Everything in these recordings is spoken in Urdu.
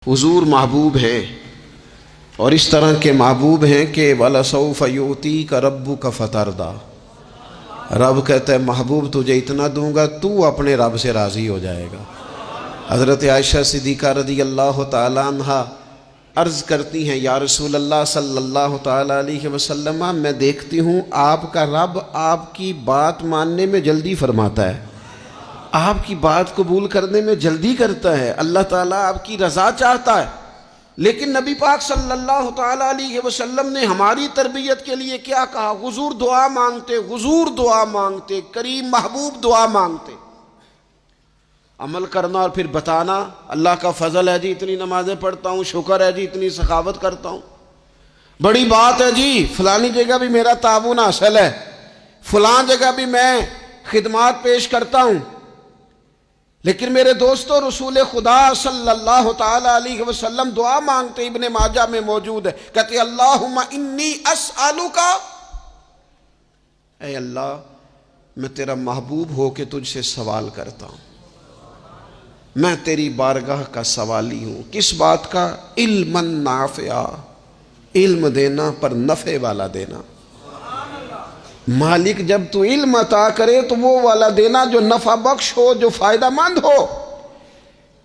حضور محبوب ہیں اور اس طرح کے محبوب ہیں کہ وَلَسَوْفَ يُؤْتِيكَ رَبُّكَ فَتَرْضَىٰ، رب کہتا ہے محبوب تجھے اتنا دوں گا تو اپنے رب سے راضی ہو جائے گا۔ حضرت عائشہ صدیقہ رضی اللہ تعالی عنہ عرض کرتی ہیں یا رسول اللہ صلی اللہ تعالی علیہ وسلم، میں دیکھتی ہوں آپ کا رب آپ کی بات ماننے میں جلدی فرماتا ہے، آپ کی بات قبول کرنے میں جلدی کرتا ہے، اللہ تعالیٰ آپ کی رضا چاہتا ہے، لیکن نبی پاک صلی اللہ تعالیٰ علیہ وسلم نے ہماری تربیت کے لیے کیا کہا؟ حضور دعا مانگتے، حضور دعا مانگتے، کریم محبوب دعا مانگتے۔ عمل کرنا اور پھر بتانا اللہ کا فضل ہے جی اتنی نمازیں پڑھتا ہوں، شکر ہے جی اتنی سخاوت کرتا ہوں، بڑی بات ہے جی فلانی جگہ بھی میرا تعاون حاصل ہے، فلان جگہ بھی میں خدمات پیش کرتا ہوں۔ لیکن میرے دوستو رسول خدا صلی اللہ تعالی علیہ وسلم دعا مانگتے، ابن ماجہ میں موجود ہے، کہتے اللہم انی اسألک، اے اللہ میں تیرا محبوب ہو کے تجھ سے سوال کرتا ہوں، میں تیری بارگاہ کا سوالی ہوں۔ کس بات کا؟ علما نافعا، علم دینا پر نفع والا دینا۔ مالک جب تو علم عطا کرے تو وہ والا دینا جو نفع بخش ہو، جو فائدہ مند ہو۔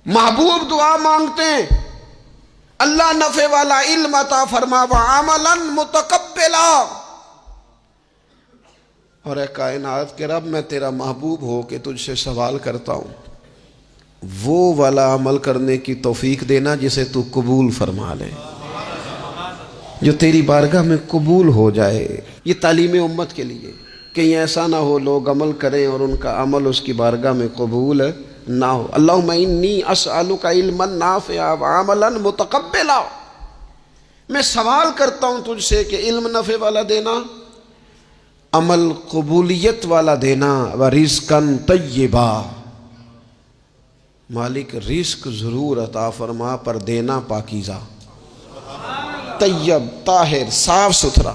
محبوب دعا مانگتے ہیں اللہ نفع والا علم عطا فرما وعملا متقبلا، اور اے کائنات کے رب میں تیرا محبوب ہو کے تجھ سے سوال کرتا ہوں وہ والا عمل کرنے کی توفیق دینا جسے تو قبول فرما لے، جو تیری بارگاہ میں قبول ہو جائے۔ یہ تعلیم امت کے لیے، کہیں ایسا نہ ہو لوگ عمل کریں اور ان کا عمل اس کی بارگاہ میں قبول نہ ہو۔ اللہم انی اسألک علما نافعا وعملا متقبلا، میں سوال کرتا ہوں تجھ سے کہ علم نفع والا دینا، عمل قبولیت والا دینا، ورزقا طیبا، مالک رزق ضرور عطا فرما پر دینا پاکیزہ، طیب، طاہر، صاف ستھرا۔